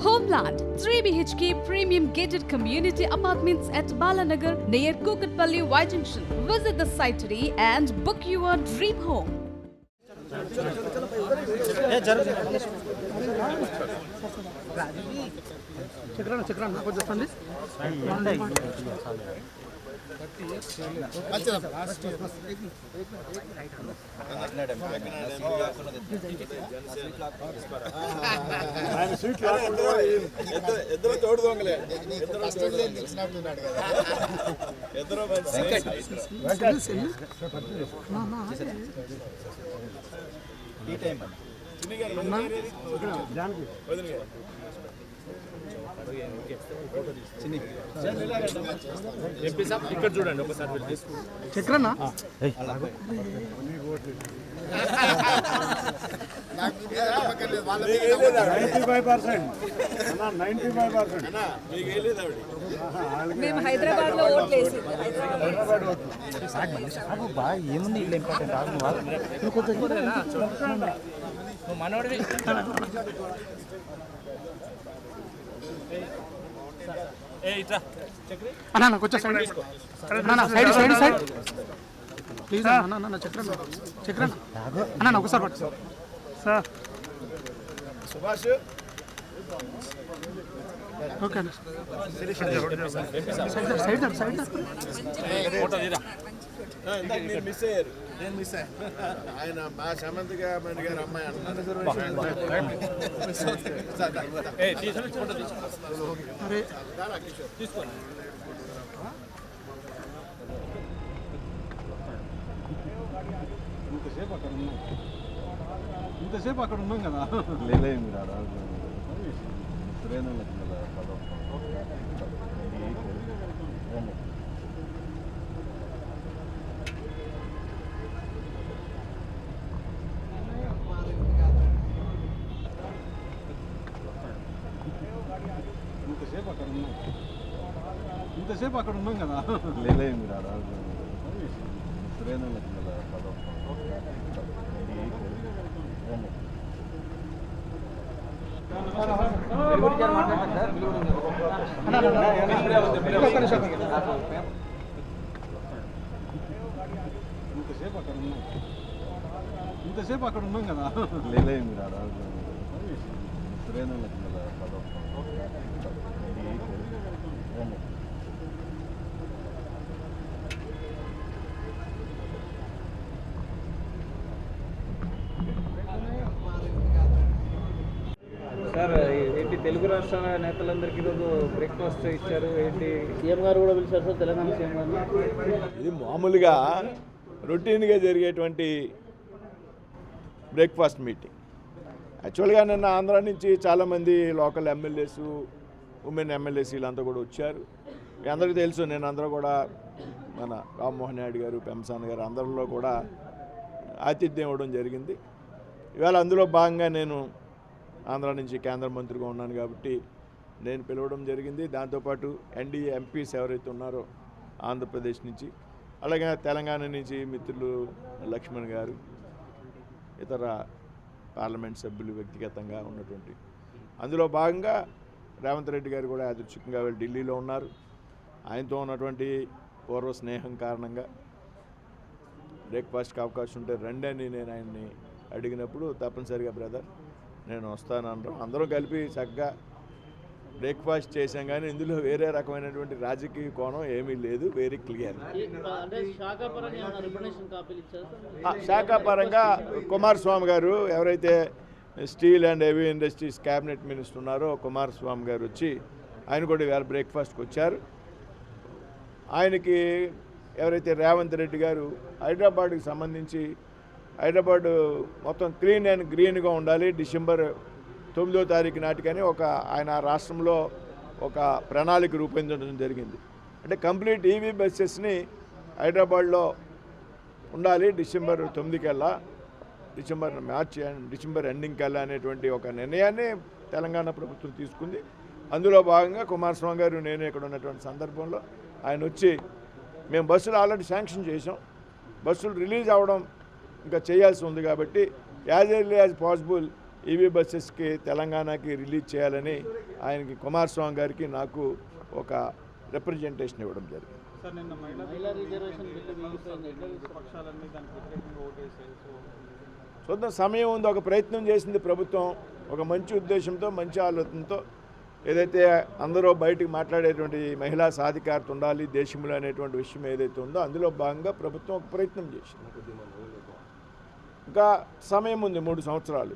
Homeland 3 BHK premium gated community apartments at Balanagar near Kukatpalli Y Junction. Visit the site today and book your dream home. ఇద్దరు తోడు దొంగలే ఇద్దరు ఇక్కడ చూడండి ఒకసారి చక్రనా మేము హైదరాబాద్ లో ఓట్లేసి ఏముంది ఇల్లు ఇంపార్టెంట్ మనోడివి అన్న కొంచెం side side side side please అన్న చక్రన్న చక్రన్న అన్న ఒకసారి పట్టు సార్ సుభాష్ ఓకే అన్న సైడ్ సైడ్ సైడ్ మీరు మిస్ అయ్యారు నేను మిస్ అయ్యాను ఆయన మా సమంతగా మన గారు అమ్మాయి అంటున్నారు ఇంతసేపు అక్కడ ఉన్నాం కదా లేదు మీరు ఇంతసేపు అక్కడ ఉన్నాం కదా లేదు మీరు ఇంతసేపు అక్కడ ఉన్నాం కదా లేదు మీరు సార్ ఏంటి తెలుగు రాష్ట్రాల నేతలందరికీ ఈరోజు బ్రేక్ఫాస్ట్ ఇచ్చారు ఏంటి సీఎం గారు కూడా పిలిచారు సార్ తెలంగాణ సీఎం గారు ఇది మామూలుగా రొటీన్గా జరిగేటువంటి బ్రేక్ఫాస్ట్ మీటింగ్. యాక్చువల్గా నిన్న ఆంధ్ర నుంచి చాలామంది లోకల్ ఎమ్మెల్యేస్ ఉమెన్ ఎమ్మెల్యేస్ వీళ్ళంతా కూడా వచ్చారు. మీ అందరికీ తెలుసు నేను అందరూ కూడా మన రామ్మోహన్ నాయుడు గారు పెంసాన్ గారు అందరిలో కూడా ఆతిథ్యం ఇవ్వడం జరిగింది. ఇవాళ అందులో భాగంగా నేను ఆంధ్ర నుంచి కేంద్ర మంత్రిగా ఉన్నాను కాబట్టి నేను పిలవడం జరిగింది. దాంతోపాటు ఎన్డీఏ ఎంపీస్ ఎవరైతే ఉన్నారో ఆంధ్రప్రదేశ్ నుంచి, అలాగే తెలంగాణ నుంచి మిత్రులు లక్ష్మణ్ గారు, ఇతర పార్లమెంట్ సభ్యులు వ్యక్తిగతంగా ఉన్నటువంటి అందులో భాగంగా రేవంత్ రెడ్డి గారు కూడా యాదృచ్ఛికంగా వెళ్ళి ఢిల్లీలో ఉన్నారు. ఆయనతో ఉన్నటువంటి పూర్వ స్నేహం కారణంగా బ్రేక్ఫాస్ట్కి అవకాశం ఉంటే రండి అని నేను ఆయన్ని అడిగినప్పుడు తప్పనిసరిగా బ్రదర్ నేను వస్తాను అనడం, అందరం కలిపి చక్కగా బ్రేక్ఫాస్ట్ చేసాం. కానీ ఇందులో వేరే రకమైనటువంటి రాజకీయ కోణం ఏమీ లేదు, వెరీ క్లియర్. శాఖాపరంగా కుమారస్వామి గారు ఎవరైతే steel and heavy industries cabinet minister ఉన్నారో కుమారస్వామి గారు వచ్చి ఆయన కూడా ఇవాళ బ్రేక్ఫాస్ట్కి వచ్చారు. ఆయనకి ఎవరైతే రేవంత్ రెడ్డి గారు హైదరాబాద్కి సంబంధించి హైదరాబాద్ మొత్తం క్లీన్ అండ్ గ్రీన్గా ఉండాలి, డిసెంబర్ 9వ తారీఖు నాటికని ఆయన రాష్ట్రంలో ఒక ప్రణాళిక రూపొందించడం జరిగింది. అంటే కంప్లీట్ ఈవీ బస్సెస్ని హైదరాబాద్లో ఉండాలి డిసెంబర్ 9 కల్లా, డిసెంబర్ ఎండింగ్ కల్లా అనేటువంటి ఒక నిర్ణయాన్ని తెలంగాణ ప్రభుత్వం తీసుకుంది. అందులో భాగంగా కుమారస్వామి గారు నేను ఇక్కడ ఉన్నటువంటి సందర్భంలో ఆయన వచ్చి మేము బస్సులు ఆల్రెడీ శాంక్షన్ చేసాం, బస్సులు రిలీజ్ అవ్వడం ఇంకా చేయాల్సి ఉంది కాబట్టి as early as possible EV బస్సెస్కి తెలంగాణకి రిలీజ్ చేయాలని ఆయనకి కుమారస్వామి గారికి నాకు ఒక రిప్రజెంటేషన్ ఇవ్వడం జరిగింది. సార్ నిన్న మహిళా రిజర్వేషన్ బిల్లు మిగిలిపోయింది, ఎట్లా పక్షాలన్నీ దానికి వ్యతిరేకంగా ఓటేసాయి. చూద్దాం, సమయం ఉంది. ఒక ప్రయత్నం చేసింది ప్రభుత్వం, ఒక మంచి ఉద్దేశంతో మంచి ఆలోచనతో. ఏదైతే అందరూ బయటికి మాట్లాడేటువంటి మహిళా సాధికారత ఉండాలి దేశంలో అనేటువంటి విషయం ఏదైతే ఉందో అందులో భాగంగా ప్రభుత్వం ఒక ప్రయత్నం చేసింది. ఇంకా సమయం ఉంది 3 సంవత్సరాలు.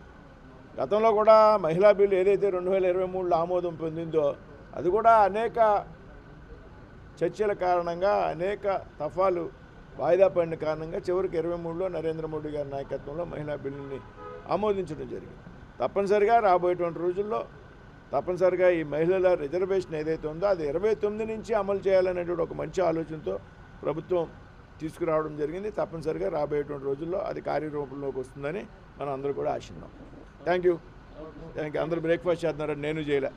గతంలో కూడా మహిళా బిల్లు ఏదైతే 2023లో ఆమోదం పొందిందో అది కూడా అనేక చర్చల కారణంగా అనేక దఫాలు వాయిదా పడిన కారణంగా చివరికి 23లో నరేంద్ర మోడీ గారి నాయకత్వంలో మహిళా బిల్లుని ఆమోదించడం జరిగింది. తప్పనిసరిగా రాబోయేటువంటి రోజుల్లో తప్పనిసరిగా ఈ మహిళల రిజర్వేషన్ ఏదైతే ఉందో అది 29 నుంచి అమలు చేయాలనేటువంటి ఒక మంచి ఆలోచనతో ప్రభుత్వం తీసుకురావడం జరిగింది. తప్పనిసరిగా రాబోయేటువంటి రోజుల్లో అది కార్యరూపంలోకి వస్తుందని మనం అందరూ కూడా ఆశిద్దాం. Thank you. అందరూ బ్రేక్ఫాస్ట్ చేస్తున్నారని నేను చేయలే.